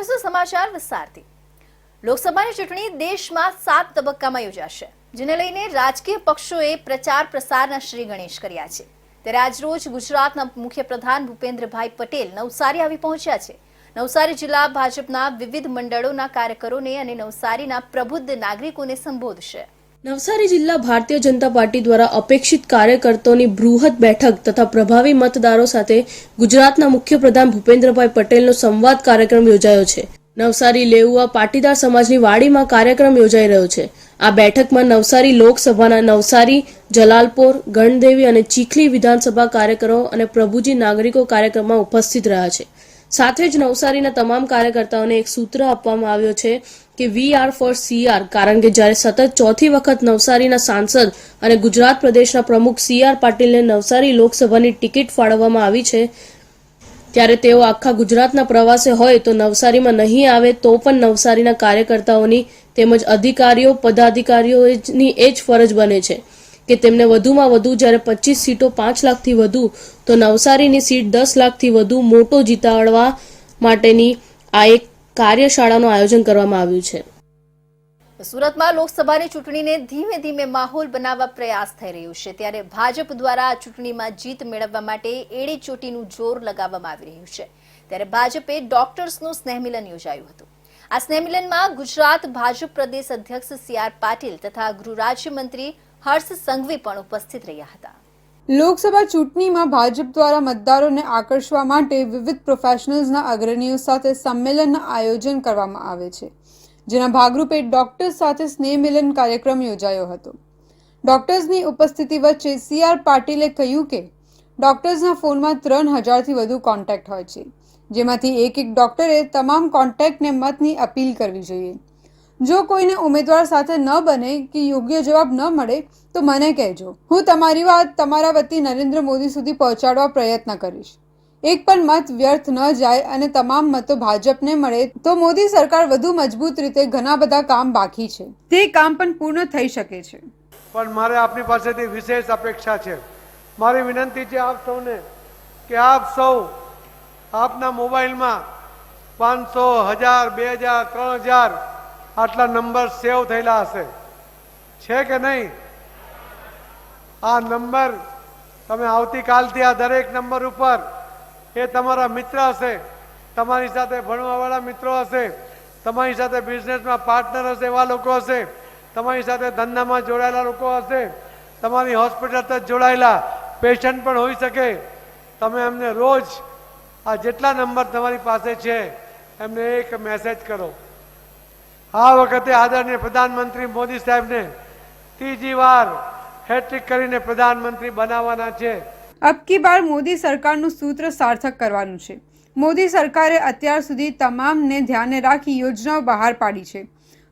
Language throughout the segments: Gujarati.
જોઈશું સમાચાર વિસ્તારથી। લોકસભાની ચૂંટણી દેશમાં 7 તબક્કામાં યોજાશે, જેને લઈને રાજકીય પક્ષોએ પ્રચાર પ્રસારના શ્રી ગણેશ કર્યા છે। ત્યારે આજરોજ ગુજરાતના મુખ્યપ્રધાન ભૂપેન્દ્રભાઈ પટેલ નવસારી આવી પહોંચ્યા છે। નવસારી જિલ્લા ભાજપના વિવિધ મંડળોના કાર્યકરોને અને નવસારીના પ્રબુદ્ધ નાગરિકોને સંબોધશે। નવસારી જિલ્લા ભારતીય જનતા પાર્ટી દ્વારા અપેક્ષિત કાર્યકર્તાઓની બૃહદ બેઠક તથા પ્રભાવી મતદારો સાથે ગુજરાતના મુખ્યપ્રધાન ભૂપેન્દ્રભાઈ પટેલનો સંવાદ કાર્યક્રમ યોજાયો છે। નવસારી લેઉવા પાટીદાર સમાજની વાડીમાં કાર્યક્રમ યોજાઈ રહ્યો છે। આ બેઠકમાં નવસારી લોકસભાના નવસારી, જલાલપોર, ગણદેવી અને ચીખલી વિધાનસભા કાર્યકરો અને પ્રભુજી નાગરિકો કાર્યક્રમમાં ઉપસ્થિત રહ્યા છે। સાથે જ નવસારીના તમામ કાર્યકર્તાઓને એક સૂત્ર આપવામાં આવ્યો છે કે વી આર ફોર સીઆર, કારણ કે જ્યારે સતત ચોથી વખત નવસારીના સાંસદ અને ગુજરાત પ્રદેશના પ્રમુખ CR પાટીલને નવસારી લોકસભાની ટિકિટ ફાળવવામાં આવી છે, ત્યારે તેઓ આખા ગુજરાતના પ્રવાસે હોય તો નવસારીમાં નહીં આવે તો પણ નવસારીના કાર્યકર્તાઓની તેમજ અધિકારીઓ પદાધિકારીઓની એ જ ફરજ બને છે કે તેમને વધુમાં વધુ જ્યારે 25 સીટો 5 લાખથી વધુ તો નવસારીની સીટ 10 લાખથી વધુ મોટો જીતાડવા માટેની આ એક કાર્યશાળાનું આયોજન કરવામાં આવ્યું છે। સુરતમાં લોકસભાની ચૂંટણીને ધીમે ધીમે માહોલ બનાવવા પ્રયાસ થઈ રહ્યો છે, ત્યારે ભાજપ દ્વારા આ ચૂંટણીમાં જીત મેળવવા માટે એડી ચોટીનું જોર લગાવવામાં આવી રહ્યું છે। ત્યારે ભાજપે ડોક્ટર્સનું સ્નેહમિલન યોજાયું હતું। આ સ્નેહમિલનમાં ગુજરાત ભાજપ પ્રદેશ અધ્યક્ષ CR પાટીલ તથા ગૃહ રાજ્યમંત્રી હર્ષ સંઘવી પણ ઉપસ્થિત રહ્યા હતા। લોકસભા ચૂંટણીમાં ભાજપ દ્વારા મતદારોને આકર્ષવા માટે વિવિધ પ્રોફેશનલ્સના અગ્રણીઓ સાથે સંમેલનનું આયોજન કરવામાં આવે છે, જેના ભાગરૂપે ડોક્ટર્સ સાથે સ્નેહ મિલન કાર્યક્રમ યોજાયો હતો। ડોક્ટર્સની ઉપસ્થિતિ વચ્ચે CR પાટીલે કહ્યું કે ડોક્ટર્સના ફોનમાં 3000થી વધુ કોન્ટેક્ટ હોય છે, જેમાંથી એક ડોક્ટરે તમામ કોન્ટેક્ટને મતની અપીલ કરવી જોઈએ। જો કોઈને ઉમેદવાર સાથે ન બને કે યોગ્ય જવાબ ન મળે તો મને કહેજો, હું તમારી વાત તમારા વતી નરેન્દ્ર મોદી સુધી પહોંચાડવા પ્રયત્ન કરીશ। એક પણ મત વ્યર્થ ન જાય અને તમામ મતો ભાજપને મળે તો મોદી સરકાર વધુ મજબૂત રીતે ઘણા બધા કામ બાકી છે તે કામ પણ પૂર્ણ થઈ શકે છે। પણ મારે આપની પાસેથી વિશેષ અપેક્ષા છે। મારી વિનંતી છે આપ સૌને કે આપ સૌ આપના મોબાઈલમાં 500, 1000, 2000, 3000 આટલા નંબર સેવ થયેલા હશે, છે કે નહીં? આ નંબર તમે આવતીકાલથી આ દરેક નંબર ઉપર એ તમારા મિત્ર હશે, તમારી સાથે ભણવાવાળા મિત્રો હશે, તમારી સાથે બિઝનેસમાં પાર્ટનર હશે એવા લોકો હશે, તમારી સાથે ધંધામાં જોડાયેલા લોકો હશે, તમારી હોસ્પિટલ સાથે જોડાયેલા પેશન્ટ પણ હોઈ શકે। તમે એમને રોજ આ જેટલા નંબર તમારી પાસે છે એમને એક મેસેજ કરો। આ વખતે આદરણીય પ્રધાનમંત્રી મોદી સાહેબને ત્રીજી વાર હેટ્રિક કરીને પ્રધાનમંત્રી બનાવવાના છે। અબ કી બાર મોદી સરકારનું સૂત્ર સાર્થક કરવાનું છે। મોદી સરકારે અત્યાર સુધી તમામને ધ્યાને રાખી યોજનાઓ બહાર પાડી છે।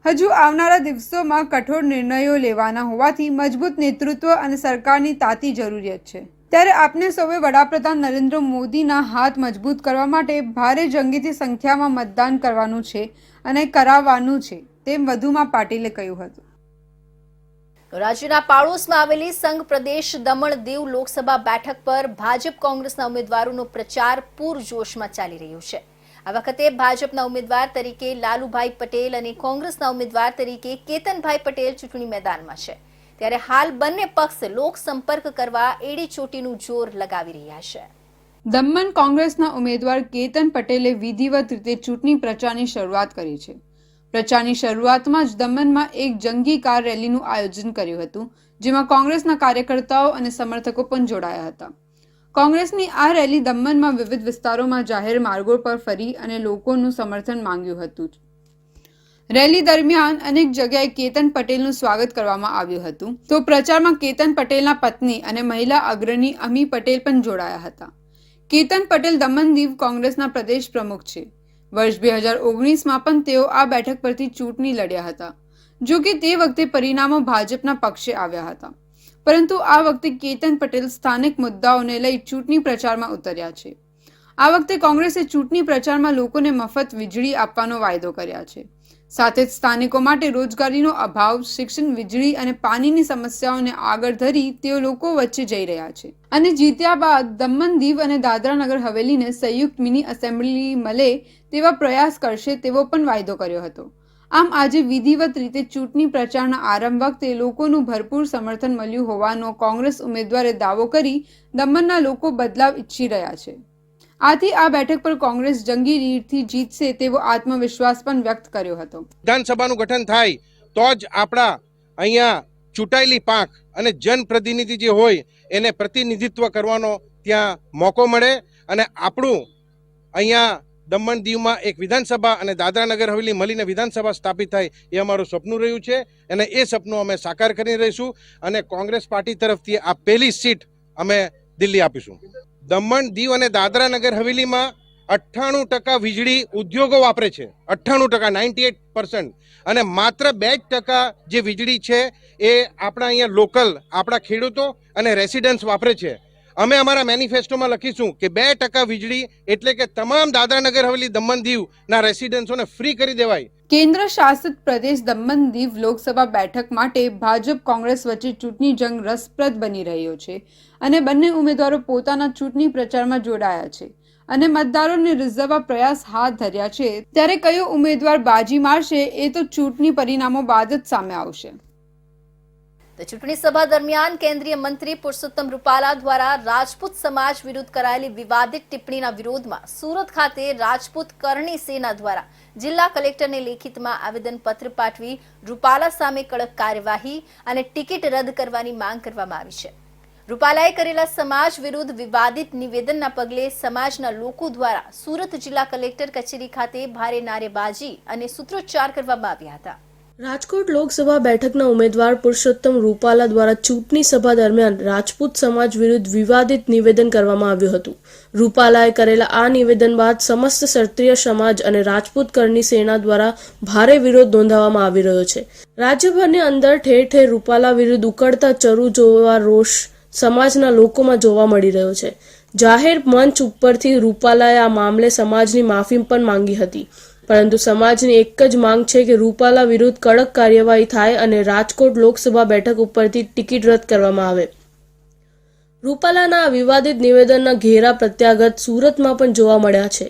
હજુ આવનારા દિવસોમાં કઠોર નિર્ણયો લેવાના હોવાથી મજબૂત નેતૃત્વ અને સરકારની તાતી જરૂરિયાત છે। ત્યારે આપને સૌએ વડાપ્રધાન નરેન્દ્ર મોદીના હાથ મજબૂત કરવા માટે ભારે જંગીથી સંખ્યામાં મતદાન કરવાનું છે અને કરાવવાનું છે, તેમ વધુમાં પાટીલે કહ્યું હતું। રાજ્યના પાડોશમાં આવેલી સંઘ પ્રદેશ દમણ દીવ લોકસભા બેઠક પર ભાજપ કોંગ્રેસના ઉમેદવારોનો પ્રચાર પૂરજોશમાં ચાલી રહ્યો છે। આ વખતે ભાજપના ઉમેદવાર તરીકે લાલુભાઈ પટેલ અને કોંગ્રેસના ઉમેદવાર તરીકે કેતનભાઈ પટેલ ચૂંટણી મેદાનમાં છે। ત્યારે હાલ બંને પક્ષ લોક સંપર્ક કરવા એડી ચોટીનું જોર લગાવી રહ્યા છે। દમણ કોંગ્રેસના ઉમેદવાર કેતન પટેલે વિધિવત રીતે ચૂંટણી પ્રચારની શરૂઆત કરી છે। પ્રચારની શરૂઆતમાં જ દમણમાં એક જંગી કાર રેલીનું આયોજન કર્યું હતું, જેમાં કોંગ્રેસના કાર્યકર્તાઓ અને સમર્થકો પણ જોડાયા હતા। કોંગ્રેસની આ રેલી દમણમાં વિવિધ વિસ્તારોમાં જાહેર માર્ગો પર ફરી અને લોકોનું સમર્થન માંગ્યું હતું। રેલી દરમિયાન અનેક જગ્યાએ કેતન પટેલનું સ્વાગત કરવામાં આવ્યું હતું, તો પ્રચારમાં કેતન પટેલના પત્ની અને મહિલા અગ્રણી અમી પટેલ પણ જોડાયા હતા। કેતન પટેલ દમણ દીવ કોંગ્રેસના પ્રદેશ પ્રમુખ છે। વર્ષ 2019માં પણ તેઓ આ બેઠક પરથી ચૂંટણી લડ્યા હતા, જો કે તે વખતે પરિણામો ભાજપના પક્ષે આવ્યા હતા, પરંતુ આ વખતે કેતન પટેલ સ્થાનિક મુદ્દાઓને લઈ ચૂંટણી પ્રચારમાં ઉતર્યા છે। આ વખતે કોંગ્રેસે ચૂંટણી પ્રચારમાં લોકોને મફત વીજળી આપવાનો વાયદો કર્યા છે. સાથે જ સ્થાનિકો માટે રોજગારીનો અભાવ, શિક્ષણ, વીજળી અને પાણીની સમસ્યાઓને આગળ ધરી તેઓ લોકો વચ્ચે જઈ રહ્યા છે અને જીત્યા બાદ દમણ, દીવ અને દાદરા નગર હવેલીને સંયુક્ત મિની એસેમ્બલી મળે તેવા પ્રયાસ કરશે તેવો પણ વાયદો કર્યો હતો. આમ આજે વિધિવત રીતે ચૂંટણી પ્રચારના આરંભ વખતે લોકોનું ભરપૂર સમર્થન મળ્યું હોવાનો કોંગ્રેસ ઉમેદવારે દાવો કરી દમણના લોકો બદલાવ ઈચ્છી રહ્યા છે. આથી આ બેઠક પર કોંગ્રેસ જંગી લીડથી જીતશે તેવો આત્મવિશ્વાસ પણ વ્યક્ત કર્યો હતો. વિધાનસભાનું ગઠન થાય તો જ આપણા અહીંયા ચૂંટાયેલી પાંખ અને જનપ્રતિનિધિ જે હોય એને પ્રતિનિધિત્વ કરવાનો ત્યાં મોકો મળે અને આપણું અહીંયા દમણ દીવમાં એક વિધાનસભા અને દાદરા નગર હવેલી મળીને વિધાનસભા સ્થાપિત થાય એ અમારું સપનું રહ્યું છે અને એ સપનું અમે સાકાર કરી રહીશું અને કોંગ્રેસ પાર્ટી તરફથી આ પહેલી સીટ અમે દિલ્હી આપીશું. દમણ, દીવ અને દાદરા નગર હવેલીમાં 98% વીજળી ઉદ્યોગો વાપરે છે, 98%, 98%, અને માત્ર 2% જે વીજળી છે એ આપણા અહીંયા લોકલ આપણા ખેડૂતો અને રેસિડન્ટ્સ વાપરે છે. અમે અમારા મેનિફેસ્ટોમાં લખીશું કે 2% વીજળી એટલે કે તમામ દાદરા નગર હવેલી, દમણ, દીવના રેસિડન્ટ્સોને ફ્રી કરી દેવાય. કેન્દ્ર શાસિત પ્રદેશ દમણ દીવ લોકસભા બેઠક માટે ભાજપ કોંગ્રેસ વચ્ચે ચૂંટણી જંગ રસપ્રદ બની રહ્યો છે અને બંને ઉમેદવારો પોતાના ચૂંટણી પ્રચારમાં જોડાયા છે અને મતદારોને રીઝવવા પ્રયાસ હાથ ધર્યા છે. ત્યારે કયો ઉમેદવાર બાજી મારશે એ તો ચૂંટણી પરિણામો બાદ જ સામે આવશે. તો ચૂંટણી સભા દરમિયાન કેન્દ્રીય મંત્રી પુરુષોત્તમ રૂપાલા દ્વારા રાજપૂત સમાજ વિરુદ્ધ કરાયેલી વિવાદિત ટિપ્પણીના વિરોધમાં સુરત ખાતે રાજપૂત કરણી સેના દ્વારા જિલ્લા કલેક્ટરને લેખિતમાં આવેદનપત્ર પાઠવી રૂપાલા સામે કડક કાર્યવાહી અને ટિકિટ રદ કરવાની માંગ કરવામાં આવી છે. રૂપાલાએ કરેલા સમાજ વિરુદ્ધ વિવાદિત નિવેદનના પગલે સમાજના લોકો દ્વારા સુરત જિલ્લા કલેક્ટર કચેરી ખાતે ભારે નારેબાજી અને સૂત્રોચ્ચાર કરવામાં આવ્યા હતા. રાજકોટ લોકસભા બેઠકના ઉમેદવાર પુરુષોત્તમ રૂપાલા દ્વારા ચૂંટણી સભા દરમિયાન રાજપૂત સમાજ વિરુદ્ધ વિવાદિત નિવેદન કરવામાં આવ્યું હતું. રૂપાલાએ કરેલા આ નિવેદન બાદ સમસ્ત ક્ષત્રિય સમાજ અને રાજપૂત કરણી સેના દ્વારા ભારે વિરોધ નોંધાવવામાં આવી રહ્યો છે. રાજ્યભરની અંદર ઠેર ઠેર રૂપાલા વિરુદ્ધ ઉકળતા ચરુ જોવા રોષ સમાજના લોકોમાં જોવા મળી રહ્યો છે. જાહેર મંચ ઉપરથી રૂપાલાએ આ મામલે સમાજની માફી પણ માંગી હતી, પરંતુ સમાજની એક જ માંગ છે કે રૂપાલા વિરુદ્ધ કડક કાર્યવાહી થાય અને રાજકોટ લોકસભા બેઠક ઉપરથી ટિકિટ રદ કરવામાં આવે. રૂપાલાના આ વિવાદિત નિવેદનના ઘેરા પ્રત્યાઘાત સુરતમાં પણ જોવા મળ્યા છે,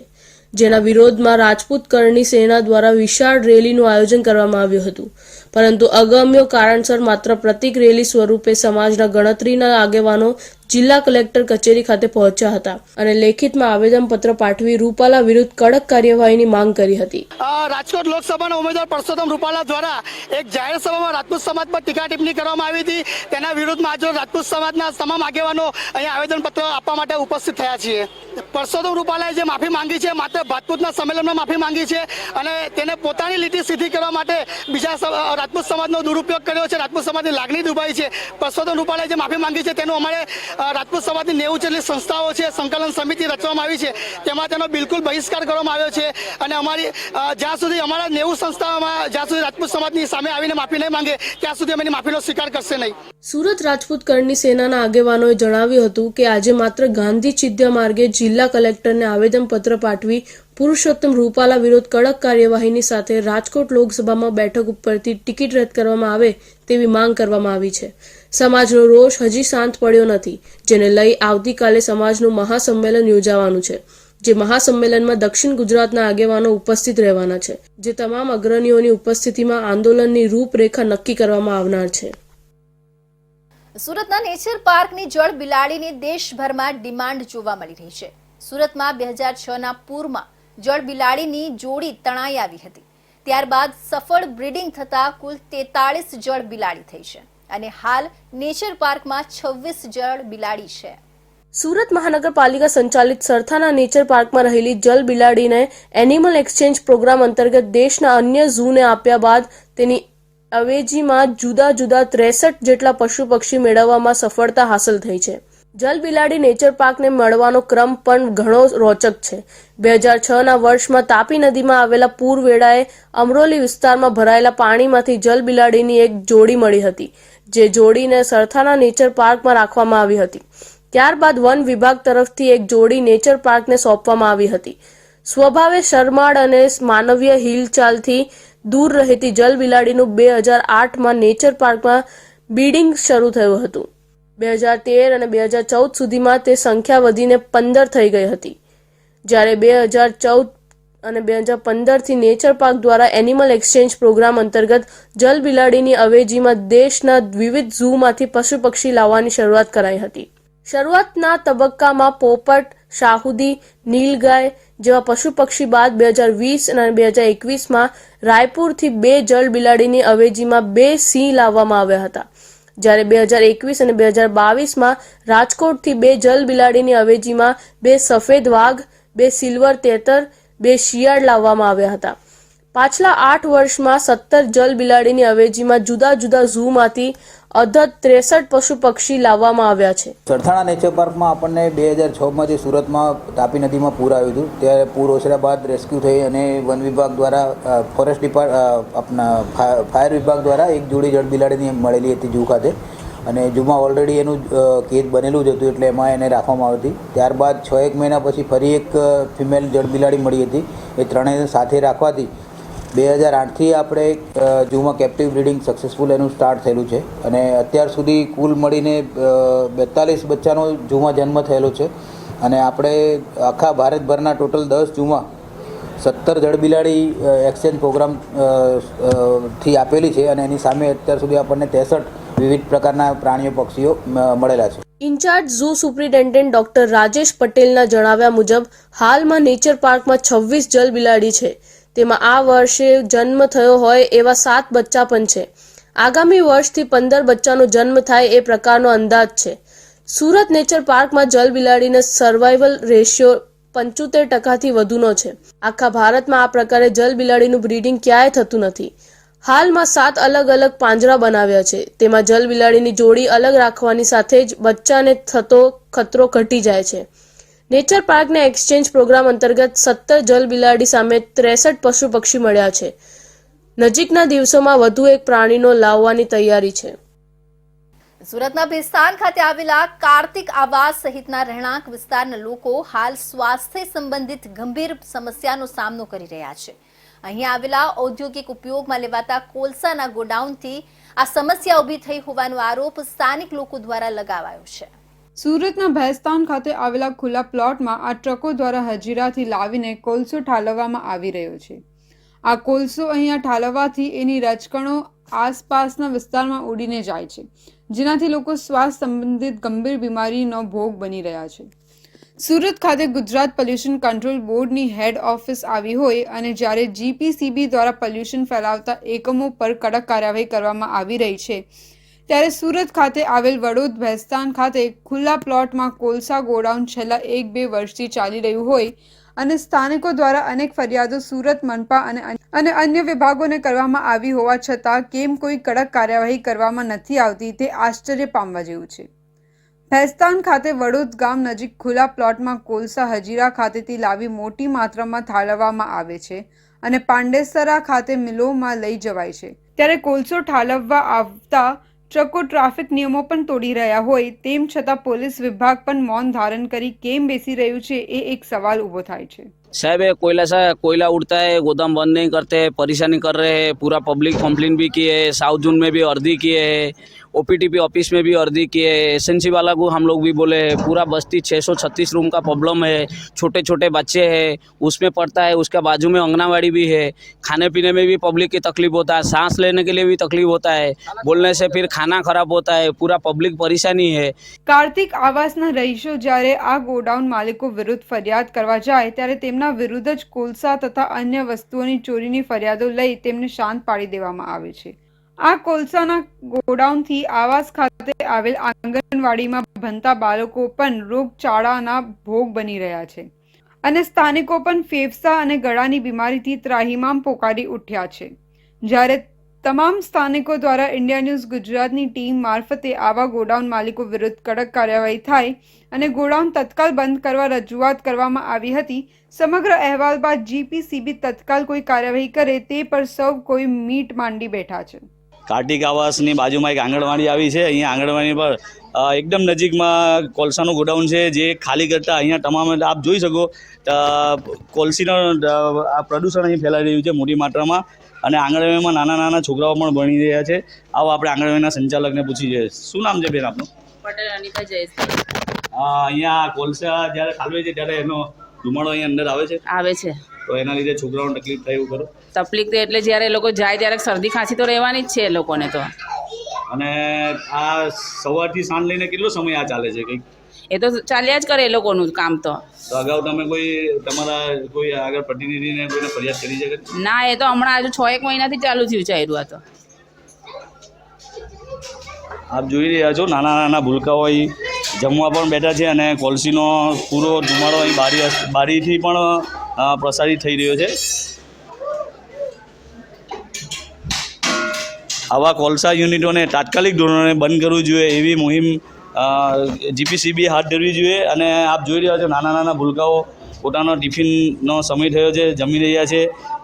જેના વિરોધમાં રાજપૂત કરણી સેના દ્વારા વિશાળ રેલીનું આયોજન કરવામાં આવ્યું હતું, પરંતુ અગમ્ય કારણસર માત્ર પ્રતિક રેલી સ્વરૂપે સમાજના ગણતરીના આગેવાનો જિલ્લા કલેક્ટર કચેરી ખાતે પહોંચ્યા હતા અને લેખિતમાં આવેદનપત્ર પાઠવી રૂપાલા વિરુદ્ધ કડક કાર્યવાહીની માંગ કરી હતી. રાજકોટ લોકસભાના ઉમેદવાર પુરુષોત્તમ રૂપાલા દ્વારા એક જાહેર સભામાં રાજપૂત સમાજ પર ટીકા ટિપ્પણી કરવામાં આવી હતી. તેના વિરુદ્ધમાં આજે રાજપૂત સમાજના તમામ આગેવાનો અહીંયા આવેદનપત્ર આપવા માટે ઉપસ્થિત થયા છીએ. પુરુષોત્તમ રૂપાલાએ જે માફી માંગી છે માત્ર રાજપૂતના સંમેલનમાં માફી માંગી છે અને તેને પોતાની લીટી સીધી કરવા માટે બીજા રાજપૂત સમાજનો દુરુપયોગ કર્યો છે. રાજપૂત સમાજની લાગણી દુભાઈ છે. પુરુષોત્તમ રૂપાલાએ જે માફી માંગી છે તેનું અમારે રાજપૂત સમાજની 90 જેટલી સંસ્થાઓ છે, સંકલન સમિતિ રચવામાં આવી છે, તેમાં તેનો બિલકુલ બહિષ્કાર કરવામાં આવ્યો છે અને અમારી જ્યાં સુધી અમારા 90 સંસ્થાઓમાં જ્યાં સુધી રાજપૂત સમાજની સામે આવીને માફી નહીં માંગે ત્યાં સુધી અમે માફીનો સ્વીકાર કરશે નહીં. સુરત રાજપૂત કરણી સેનાના આગેવાનોએ જણાવ્યું હતું કે આજે માત્ર ગાંધી ચિંધ્યા માર્ગે જિલ્લા કલેક્ટરને આવેદનપત્ર પાઠવી પુરુષોત્તમ રૂપાલા વિરુદ્ધ કડક કાર્યવાહીની સાથે રાજકોટ લોકસભામાં બેઠક ઉપરથી ટિકિટ રદ કરવામાં આવે તેવી માંગ કરવામાં આવી છે. સમાજનો રોષ હજી શાંત પડ્યો નથી, જેને લઈ આવતીકાલે સમાજનું મહાસંમેલન યોજાવાનું છે, જે મહાસંમેલનમાં દક્ષિણ ગુજરાતના આગેવાનો ઉપસ્થિત રહેવાના છે, જે તમામ અગ્રણીઓની ઉપસ્થિતિમાં આંદોલનની રૂપરેખા નક્કી કરવામાં આવનાર છે. સુરતના નેચર પાર્કની જળ બિલાડીની દેશભરમાં ડિમાન્ડ જોવા મળી રહી છે. સુરતમાં 2006ના પૂરમાં જળ બિલાડીની જોડી તણાઈ આવી હતી. ત્યારબાદ સફળ બ્રીડિંગ થતા કુલ 43 જળ બિલાડી થઈ છે અને હાલ નેચર પાર્કમાં 26 જળ બિલાડી છે. સુરત મહાનગરપાલિકા સંચાલિત સરથાના નેચર પાર્કમાં રહેલી જલ બિલાડીને એનિમલ એક્સચેન્જ પ્રોગ્રામ અંતર્ગત દેશના અન્ય ઝૂને આપ્યા બાદ તેની અવેજીમાં જુદા જુદા 63 જેટલા પશુ પક્ષી મેળવવામાં સફળતા હાંસલ થઈ છે. જલ બિલાડી નેચર પાર્કને મળવાનો ક્રમ પણ ઘણો રોચક છે. 2006ના વર્ષમાં તાપી નદીમાં આવેલા પૂર વેળાએ અમરોલી વિસ્તારમાં ભરાયેલા પાણીમાંથી જલ બિલાડીની એક જોડી મળી હતી, જે જોડીને સરથાના નેચર પાર્કમાં રાખવામાં આવી હતી. ત્યારબાદ વન વિભાગ તરફથી એક જોડી નેચર પાર્કને સોંપવામાં આવી હતી. સ્વભાવે શરમાળ અને માનવીય હિલચાલથી દૂર રહેતી જલબિલાડીનું 2008માં નેચર પાર્કમાં બ્રીડિંગ શરૂ થયું હતું. 2013 અને 2014 સુધીમાં તે સંખ્યા વધીને 15 થઈ ગઈ હતી. જ્યારે 2014 અને 2015થી નેચર પાર્ક દ્વારા એનિમલ એક્સચેન્જ પ્રોગ્રામ અંતર્ગત જલબિલાડીની અવેજીમાં દેશના વિવિધ ઝૂમાંથી પશુ પક્ષી લાવવાની શરૂઆત કરાઈ હતી. શરૂઆતના તબક્કામાં પોપટ, શાહુદી, નીલગાય જેવા પશુ પક્ષી બાદ 2020 અને 2021માં રાયપુરથી 2 જલબિલાડીની અવેજીમાં 2 સિંહ લાવવામાં આવ્યા હતા. જ્યારે 2021 અને 2022માં રાજકોટથી 2 જલબિલાડીની અવેજીમાં 2 સફેદ વાઘ, 2 સિલ્વર તેતર, 2 શિયાળ લાવવામાં આવ્યા હતા. પાછલા 8 વર્ષમાં 17 જલબિલાડીની અવેજીમાં જુદા જુદા ઝૂમાંથી અધધ 63 પશુ પક્ષી લાવવામાં આવ્યા છે. સરથાણા નેચર પાર્કમાં આપણને 2006માંથી સુરતમાં તાપી નદીમાં પૂર આવ્યું હતું. ત્યારે પૂર ઓસર્યા બાદ રેસ્ક્યુ થઈ અને વન વિભાગ દ્વારા ફોરેસ્ટ આપણા ફાયર વિભાગ દ્વારા એક જોડી જળબિલાડીની મળેલી હતી ઝૂ ખાતે, અને ઝૂમાં ઓલરેડી એનું કેદ બનેલું જ હતું એટલે એમાં એને રાખવામાં આવી હતી. ત્યારબાદ 6-1 મહિના પછી ફરી એક ફિમેલ જળબિલાડી મળી હતી. એ ત્રણેયને સાથે રાખવાથી 2008થી આપણે ઝૂમાં કેપ્ટિવ બ્રીડિંગ સક્સેસફુલ એનું સ્ટાર્ટ થયેલું છે, અને અત્યાર સુધી કુલ મળીને 42 બચ્ચાનો ઝૂમાં જન્મ થયેલો છે. અને આપણે આખા ભારતભરના ટોટલ 10 ઝૂમાં 17 જળબિલાડી એક્સચેન્જ પ્રોગ્રામ થી આપેલી છે, અને એની સામે અત્યાર સુધી આપણને 63 વિવિધ પ્રકારના પ્રાણીઓ પક્ષીઓ મળેલા છે. Incharge zoo superintendent doctor Rajesh પટેલના જણાવ્યા મુજબ હાલમાં નેચર પાર્કમાં 26 જલબિલાડી છે. તેમાં આ વર્ષે જન્મ થયો હોય એવા 7 બચ્ચા પણ છે. આગામી વર્ષથી 15 બચ્ચાનો જન્મ થાય એ પ્રકારનો અંદાજ છે. સુરત નેચર પાર્કમાં જલબિલાડીનો સર્વાઇવલ રેશિયો 75%થી વધુનો છે. આખા ભારતમાં આ પ્રકારે જલબિલાડીનું બ્રીડિંગ ક્યાંય થતું નથી. હાલમાં 7 અલગ અલગ પાંજરા બનાવ્યા છે. તેમાં જલબિલાડીની જોડી અલગ રાખવાની સાથે જ બચ્ચાને થતો ખતરો ઘટી જાય છે. નેચર પાર્કના એક્સચેન્જ પ્રોગ્રામ અંતર્ગત 17 જલબિલાડી સામે 63 પશુ પક્ષી મળ્યા છે. નજીકના દિવસોમાં વધુ એક પ્રાણીનો લાવવાની તૈયારી છે. સુરતના ભિસ્તાન ખાતે આવેલા કાર્તિક આવાસ સહિતના રહેણાંક વિસ્તારના લોકો હાલ સ્વાસ્થ્ય સંબંધિત ગંભીર સમસ્યાનો સામનો કરી રહ્યા છે. અહીં આવેલા ઔદ્યોગિક ઉપયોગમાં લેવાતા કોલસાના ગોડાઉનથી આ સમસ્યા ઊભી થઈ હોવાનો આરોપ સ્થાનિક લોકો દ્વારા લગાવાયો છે. સુરતના ભેસ્તાન ખાતે આવેલા ખુલ્લા પ્લોટમાં આ ટ્રકો દ્વારા હજીરાથી લાવીને કોલસો ઠાલવવામાં આવી રહ્યો છે. આ કોલસો અહીંયા ઠાલવવાથી એની રજકણો આસપાસના વિસ્તારમાં ઉડીને જાય છે, જેનાથી લોકો શ્વાસ સંબંધિત ગંભીર બીમારીનો ભોગ બની રહ્યા છે. સુરત ખાતે ગુજરાત પોલ્યુશન કંટ્રોલ બોર્ડની હેડ ઓફિસ આવી હોય અને જ્યારે જીપીસીબી દ્વારા પોલ્યુશન ફેલાવતા એકમો પર કડક કાર્યવાહી કરવામાં આવી રહી છે, ત્યારે સુરત ખાતે આવેલ વડોદ ભેસ્તાન ખાતે ખુલ્લા પ્લોટમાં કોલસા ગોડાઉન છેલ્લા 1-2 વર્ષથી ચાલી રહ્યું હોય અને સ્થાનિકો દ્વારા અનેક ફરિયાદો સુરત મનપા અને અન્ય વિભાગોને કરવામાં આવી હોવા છતાં કેમ કોઈ કડક કાર્યવાહી કરવામાં નથી આવતી તે આશ્ચર્ય પામવા જેવું છે. ભેસ્તાન ખાતે વડોદ ગામ નજીક ખુલ્લા પ્લોટમાં કોલસા હજીરા ખાતેથી લાવી મોટી માત્રામાં ઠાલવવામાં આવે છે અને પાંડેસરા ખાતે મિલોમાં લઈ જવાય છે. ત્યારે કોલસો ઠાલવવા આવતા ટ્રકો ટ્રાફિક નિયમો પણ તોડી રહ્યા હોય તેમ છતાં પોલીસ વિભાગ પણ મૌન ધારણ કરી કેમ બેસી રહ્યું છે એ એક સવાલ ઊભો થાય છે. साहब ये कोयला उड़ता है, गोदाम बंद नहीं करते, परेशानी कर रहे हैं. पूरा पब्लिक कंप्लेन भी किए है, साउथ जोन में भी अर्जी किए है, ओपीटीपी ऑफिस में भी अर्जी किए है, एसएनसी वाला को हम लोग भी बोले हैं. पूरा बस्ती 636 रूम का प्रॉब्लम है, छोटे छोटे बच्चे हैं उसमें पड़ता है, उसके बाजू में आंगनवाड़ी भी है. खाने पीने में भी पब्लिक की तकलीफ होता है, सांस लेने के लिए भी तकलीफ होता है, बोलने से फिर खाना खराब होता है, पूरा पब्लिक परेशानी है. કાર્તિક આવાસના રહીશો જ્યારે આ ગોડાઉન માલિકો વિરુદ્ધ ફરિયાદ કરવા જાય ત્યારે તેમના વિરુદ્ધ જ કોલસા તથા અન્ય વસ્તુઓની ચોરીની ફરિયાદો લઈ તેમને શાંત પાડી દેવામાં આવે છે. આ કોલસાના ગોડાઉનથી આવાસ ખાતે આવેલ આંગણવાડીમાં ભણતા બાળકો પણ રોગચાળાના ભોગ બની રહ્યા છે અને સ્થાનિકો પણ ફેફસા અને ગળાની બીમારીથી ત્રાહિમામ પોકારી ઉઠ્યા છે. જ્યારે તમામ સ્થાનિકો દ્વારા ઇન્ડિયા ન્યૂઝ ગુજરાતની ટીમ મારફતે આવા ગોડાઉન માલિકો વિરુદ્ધ કડક કાર્યવાહી થાય અને ગોડાઉન તત્કાલ બંધ કરવા રજૂઆત કરવામાં આવી હતી. સમગ્ર અહેવાલ બાદ જીપીસીબી તત્કાલ કોઈ કાર્યવાહી કરે તે પર સૌ કોઈ મીટ માંડી બેઠા છે. કાર્તિક આવાસની બાજુમાં એક આંગણવાડી આવી છે. અહીંયા આંગણવાડી પર એકદમ નજીકમાં કોલસાનું ગોડાઉન છે, જે ખાલી કરતા અહીંયા તમામ આપ જોઈ શકો કોલસીનો પ્રદૂષણ અહીં ફેલાઈ રહ્યું છે મોટી માત્રામાં, અને આંગણવાડીમાં નાના નાના છોકરાઓ પણ ભણી રહ્યા છે. આવો આપણે આંગણવાડીના સંચાલકને પૂછી જોઈએ. શું નામ છે બેન આપનું? પટેલ અનિતા જયેશભાઈ. અહીંયા કોલસા જ્યારે ઠાલવે છે ત્યારે એનો ધુમાડો અહીંયા અંદર આવે છે, તો એના લીધે છોકરાઓને તકલીફ થાય એવું કરો? તકલીફ તો એટલે જ્યારે એ લોકો જાય ત્યારે શરદી ખાંસી તો રહેવાની જ છે એ લોકોને તો. અને આ સવારથી સાંજ લઈને કેટલો સમય આ ચાલે છે કંઈક? એ તો ચાલ્યા જ કરે એ લોકોનું કામ તો. તો અગાઉ તમે તમારા કોઈ આગળ પ્રતિનિધિને કોઈને ફરિયાદ કરી છે? ના, એ તો હમણાં હજુ 6-1 મહિનાથી ચાલુ થયું છે આ તો. આપ જોઈ રહ્યા છો નાના નાના ભૂલકાઓ અહીં જમવા પણ બેઠા છે, અને કોલસીનો પૂરો ધુમાડો અહીં બારીથી પણ પ્રસારિત થઈ રહ્યો છે. આવા કોલસા યુનિટોને તાત્કાલિક ધોરણે બંધ કરવું જોઈએ એવી મુહિમ જીપીસીબી હાથ ધરવી જોઈએ. અને આપ જોઈ રહ્યા છો નાના નાના ભૂલકાઓ પોતાનો ટિફિનનો સમય થયો છે, જમી રહ્યા છે,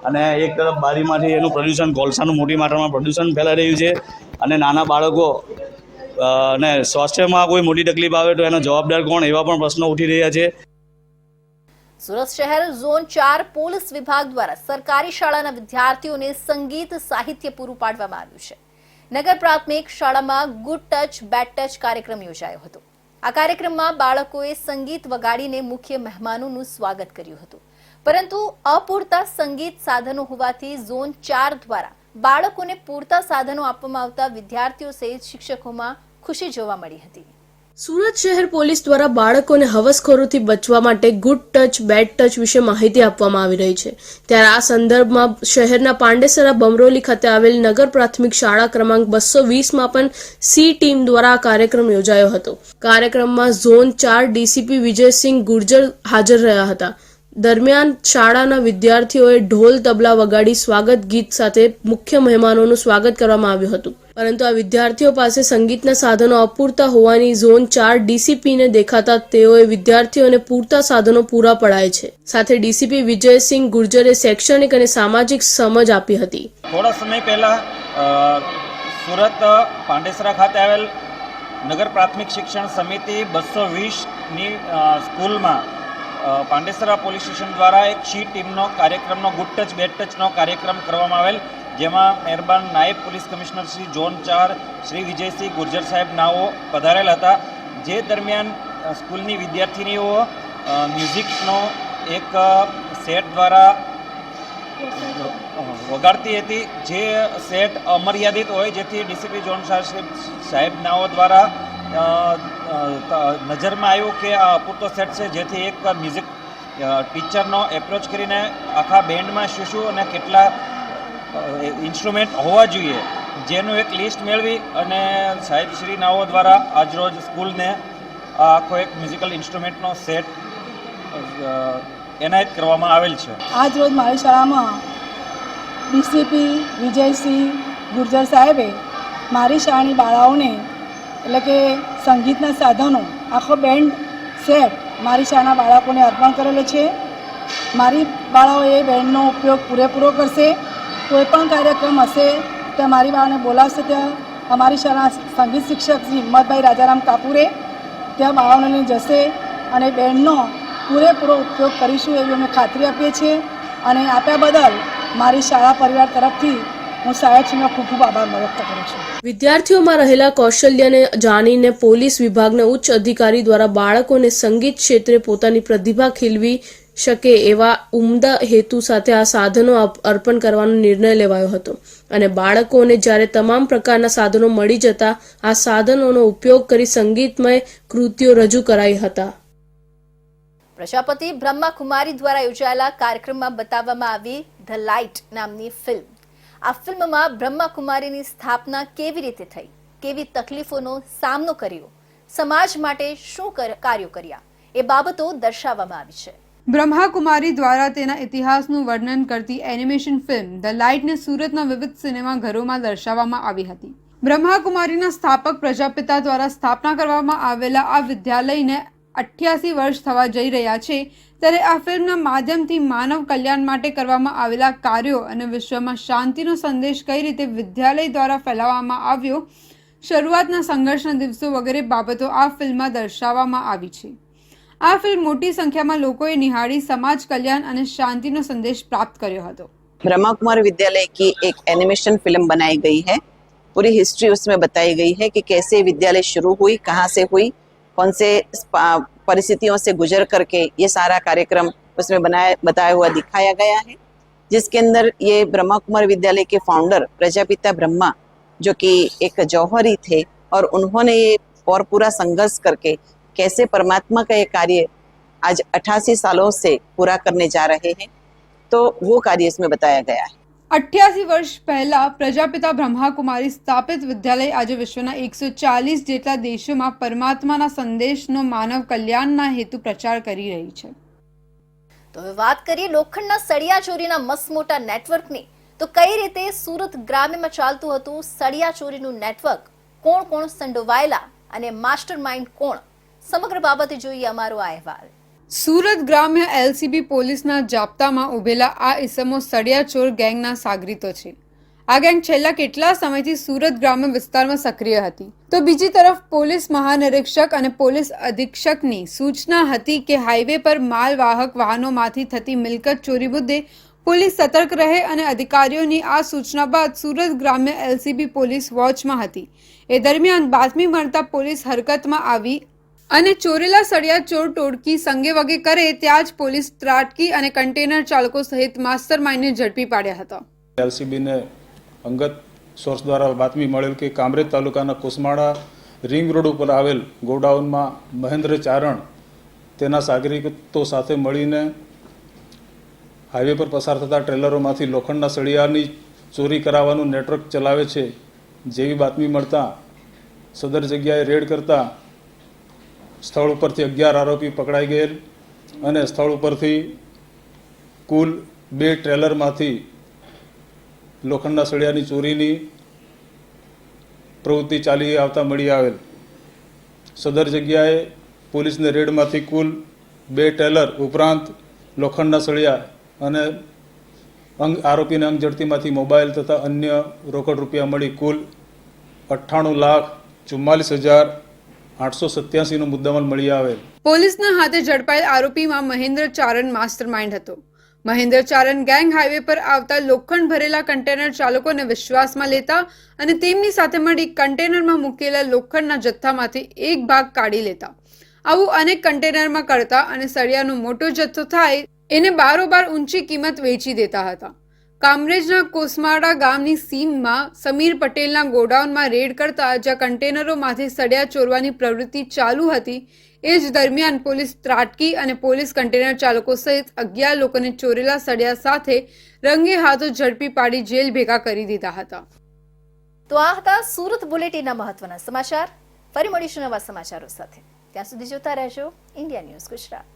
અને એક તરફ બારીમાંથી એનું પ્રદૂષણ, કોલસાનું મોટી માત્રામાં પ્રદૂષણ ફેલાઈ રહ્યું છે. અને નાના બાળકો અને સ્વાસ્થ્યમાં કોઈ મોટી તકલીફ આવે તો એનો જવાબદાર કોણ, એવા પણ પ્રશ્નો ઉઠી રહ્યા છે. સુરત શહેર ઝોન 4 પોલીસ વિભાગ દ્વારા સરકારી શાળાના વિદ્યાર્થીઓને સંગીત સાહિત્ય પૂરું પાડવામાં આવ્યું છે. નગર પ્રાથમિક શાળામાં ગુડ ટચ બેડ ટચ કાર્યક્રમ યોજાયો હતો. આ કાર્યક્રમમાં બાળકોએ સંગીત વગાડીને મુખ્ય મહેમાનોનું સ્વાગત કર્યું હતું, પરંતુ અપૂરતા સંગીત સાધનો હોવાથી ઝોન 4 દ્વારા બાળકોને પૂરતા સાધનો આપવામાં આવતા વિદ્યાર્થીઓ સહિત શિક્ષકોમાં ખુશી જોવા મળી હતી. સુરત શહેર પોલીસ દ્વારા બાળકોને હવસખોરોથી બચવા માટે ગુડ ટચ બેડ ટચ વિશે માહિતી આપવામાં આવી રહી છે. ત્યારે આ સંદર્ભમાં શહેરના પાંડેસરા બમરોલી ખાતે આવેલ નગર પ્રાથમિક શાળા ક્રમાંક 220માં પણ સી ટીમ દ્વારા આ કાર્યક્રમ યોજાયો હતો. કાર્યક્રમમાં ઝોન 4 ડીસીપી વિજયસિંહ ગુર્જર હાજર રહ્યા હતા. દરમિયાન શાળાના વિદ્યાર્થીઓએ ઢોલ તબલા વગાડી સ્વાગત ગીત સાથે મુખ્ય મહેમાનોનું સ્વાગત કરવામાં આવ્યું હતું. પરંતુ આ વિદ્યાર્થીઓ પાસે સંગીતના સાધનો અપૂરતા હોવાની ઝોન 4 ડીસીપીને દેખાતા તેઓએ વિદ્યાર્થીઓને પૂરતા સાધનો પૂરા પડાય છે. સાથે ડીસીપી વિજયસિંહ ગુર્જરે શૈક્ષણિક અને સામાજિક સમજ આપી હતી. થોડા સમય પહેલા સુરત પાંડેસરા ખાતે આવેલ નગર પ્રાથમિક શિક્ષણ સમિતિ 220ની સ્કૂલમાં પાંડેસરા પોલીસ સ્ટેશન દ્વારા એક સી ટીમનો કાર્યક્રમનો ગુડ ટચ બેડ ટચનો કાર્યક્રમ કરવામાં આવેલ, જેમાં મહેરબાન નાયબ police commissioner Shri zone 4 Shri Vijaysinh Gurjar સાહેબ નાઓ પધારેલ હતા. જે દરમિયાન સ્કૂલની વિદ્યાર્થીનીઓ મ્યુઝિકનો એક સેટ દ્વારા વગાડતી હતી, જે સેટ અમર્યાદિત હોય, જેથી ડીસીપી ઝોન 4 સાહેબ નાઓ દ્વારા નજરમાં આવ્યું કે આ અપૂરતો સેટ છે, જેથી એક મ્યુઝિક ટીચરનો એપ્રોચ કરીને આખા બેન્ડમાં શું અને કેટલા ઇન્સ્ટ્રુમેન્ટ હોવા જોઈએ જેનું એક લિસ્ટ મેળવી અને સાહેબ શ્રી નાઓ દ્વારા આજરોજ સ્કૂલને આખો એક મ્યુઝિકલ ઇન્સ્ટ્રુમેન્ટનો સેટ એનાયત કરવામાં આવેલ છે. આજરોજ મારી શાળામાં ડીસીપી વિજયસિંહ ગુર્જર સાહેબે મારી શાળાની બાળાઓને એટલે કે સંગીતના સાધનો આખો બેન્ડ સેટ મારી શાળાના બાળકોને અર્પણ કરેલો છે. મારી બાળાઓ એ બેન્ડનો ઉપયોગ પૂરેપૂરો કરશે. કોઈ પણ કાર્યક્રમ હશે ત્યાં મારી બાળાને બોલાવશે. ત્યાં અમારી શાળાના સંગીત શિક્ષક શ્રી હિંમતભાઈ રાજારામ કાપુરે ત્યાં બાળાઓને લઈને જશે અને બેન્ડનો પૂરેપૂરો ઉપયોગ કરીશું એવી અમે ખાતરી આપીએ છીએ. અને આપ્યા બદલ મારી શાળા પરિવાર તરફથી હું સાહેબશ્રીનો ખૂબ ખૂબ આભાર વ્યક્ત કરું છું. વિદ્યાર્થીઓમાં રહેલા કૌશલ્યને જાણીને પોલીસ વિભાગના ઉચ્ચ અધિકારી દ્વારા બાળકોને સંગીત ક્ષેત્રે પોતાની પ્રતિભા ખીલવી શકે એવા ઉમદા હેતુ સાથે આ સાધનો અર્પણ કરવાનો નિર્ણય લેવાયો હતો. અને બાળકોને જ્યારે તમામ પ્રકારના સાધનો મળી જતા આ સાધનોનો ઉપયોગ કરી સંગીતમય કૃતિઓ રજૂ કરાઈ હતા. પ્રજાપતિ બ્રહ્માકુમારી દ્વારા યોજાયેલા કાર્યક્રમમાં બતાવવામાં આવી ધ લાઇટ નામની ફિલ્મ. આ ફિલ્મમાં બ્રહ્માકુમારીની સ્થાપના કેવી રીતે થઈ, કેવી તકલીફોનો સામનો કર્યો, સમાજ માટે શું કાર્યો કર્યા, એ બાબતો દર્શાવવામાં આવી છે. બ્રહ્માકુમારી દ્વારા તેના ઇતિહાસનું વર્ણન કરતી એનિમેશન ફિલ્મ ધ લાઇટને સુરતના વિવિધ સિનેમાઘરોમાં દર્શાવવામાં આવી હતી. બ્રહ્માકુમારીના સ્થાપક પ્રજાપિતા દ્વારા સ્થાપના કરવામાં આવેલા આ વિદ્યાલયને 88 વર્ષ થવા જઈ રહ્યા છે, ત્યારે આ ફિલ્મના માધ્યમથી માનવ કલ્યાણ માટે કરવામાં આવેલા કાર્યો અને વિશ્વમાં શાંતિનો સંદેશ કઈ રીતે વિદ્યાલય દ્વારા ફેલાવવામાં આવ્યો, શરૂઆતના સંઘર્ષના દિવસો વગેરે બાબતો આ ફિલ્મમાં દર્શાવવામાં આવી છે. આ ફિલ્મ મોટી સંખ્યામાં લોકોએ નિહાળી સમાજ કલ્યાણ અને શાंति નો સંદેશ પ્રાપ્ત કર્યો હતો. ब्रह्मा कुमार विद्यालय की एक एनिमेशन फिल्म बनाई गई है. पूरी हिस्ट्री उसमें बताई गई है कि कैसे विद्यालय शुरू हुई, कहाँ से हुई, कौन से परिस्थितियों से गुजर करके ये सारा कार्यक्रम उसमें बताया हुआ दिखाया गया है, जिसके अंदर ये ब्रह्मा कुमार विद्यालय के फाउंडर प्रजापिता ब्रह्मा जो कि एक जौहरी थे और उन्होंने ये और पूरा संघर्ष करके कैसे परमात्मा का ये कार्य आज 88 सालों से पूरा करने जा रहे हैं, तो वो कार्य इसमें बताया गया है. 88 વર્ષ પહેલા પ્રજાપિતા બ્રહ્માકુમારી સ્થાપિત વિદ્યાલય આજે વિશ્વના 140 જેટલા દેશોમાં પરમાત્માના સંદેશનો માનવ કલ્યાણના હેતુ પ્રચાર કરી રહી છે. તો હવે વાત કરીએ લોખંડના સળિયા ચોરીના મસમોટા નેટવર્કની. તો કઈ રીતે સુરત ગ્રામ્યમાં ચાલતું હતું સળિયા ચોરીનું નેટવર્ક, કોણ કોણ સંડોવાયેલા અને માસ્ટર માઇન્ડ કોણ, સમગ્ર બાબતે જોઈએ અમારો આ અહેવાલ. સુરત ગ્રામ્ય એલસીબી પોલીસના જાપ્તામાં ઉભેલા આ ઇસમો સળિયા ચોર ગેંગના સાગરીતો છે. આ ગેંગ છેલ્લા કેટલા સમયથી સુરત ગ્રામ્ય વિસ્તારમાં સક્રિય હતી. તો બીજી તરફ પોલીસ મહાનિરીક્ષક અને પોલીસ અધિક્ષકની સૂચના હતી કે હાઈવે પર માલવાહક વાહનોમાંથી થતી મિલકત ચોરી મુદ્દે પોલીસ સતર્ક રહે અને અધિકારીઓની આ સૂચના બાદ સુરત ગ્રામ્ય એલસીબી પોલીસ વોચમાં હતી. એ દરમિયાન બાતમી મળતા પોલીસ હરકતમાં આવી અને ચોરેલા સળિયા ચોર ટોળકી સંગે વગે કરે ત્યાં જ પોલીસ ત્રાટકી અને કન્ટેનર ચાલકો સહિત માસ્ટર માઇન્ડને ઝડપી પાડ્યા હતા. એલસીબીને અંગત સોર્સ દ્વારા બાતમી મળેલ કે કામરેજ તાલુકાના કુસમાળા રિંગ રોડ ઉપર આવેલ ગોડાઉનમાં મહેન્દ્ર ચારણ તેના સાગરીતો સાથે મળીને હાઈવે પર પસાર થતા ટ્રેલરોમાંથી લોખંડના સળિયાની ચોરી કરાવવાનું નેટવર્ક ચલાવે છે જેવી બાતમી મળતા સદર જગ્યાએ રેડ કરતા સ્થળ ઉપરથી 11 આરોપી પકડાઈ ગયેલ અને સ્થળ ઉપરથી કુલ 2 ટ્રેલરમાંથી લોખંડના સળિયાની ચોરીની પ્રવૃત્તિ ચાલી આવતા મળી આવેલ. સદર જગ્યાએ પોલીસને રેડમાંથી કુલ 2 ટ્રેલર ઉપરાંત લોખંડના સળિયા અને આરોપીને અંગ ઝડતીમાંથી મોબાઈલ તથા અન્ય રોકડ રૂપિયા મળી કુલ 98,44,887 નો મુદ્દામાલ મળી આવેલ. પોલીસના હાથે ઝડપાયેલ આરોપીમાં મહેન્દ્ર ચારણ માસ્ટર માઇન્ડ હતો. મહેન્દ્ર ચારણ ગેંગ હાઈવે પર આવતા લોખંડ ભરેલા કન્ટેનર ચાલકોને વિશ્વાસમાં લેતા અને તેમની સાથે મળી કન્ટેનરમાં મૂકેલા લોખંડના જથ્થામાંથી એક ભાગ કાઢી લેતા. આવું અનેક કન્ટેનરમાં કરતા અને સળિયાનો મોટો જથ્થો થાય એને બારોબાર ઊંચી કિંમત વેચી દેતા હતા. કામરેજના કોસમાડા ગામની સીમમાં સમીર પટેલના ગોડાઉનમાં રેડ કરતા જ્યાં કન્ટેનરોમાંથી સળિયા ચોરવાની પ્રવૃત્તિ ચાલુ હતી એ જ દરમિયાન પોલીસ ત્રાટકી અને પોલીસ કન્ટેનર ચાલકો સહિત 11 લોકોને ચોરેલા સળિયા સાથે રંગે હાથો ઝડપી પાડી જેલ ભેગા કરી દીધા હતા. તો આ હતા સુરત બુલેટિનના મહત્વના સમાચાર. ફરી મળીશું નવા સમાચારો સાથે. ત્યાં સુધી જોતા રહેજો ઇન્ડિયા ન્યૂઝ ગુજરાત.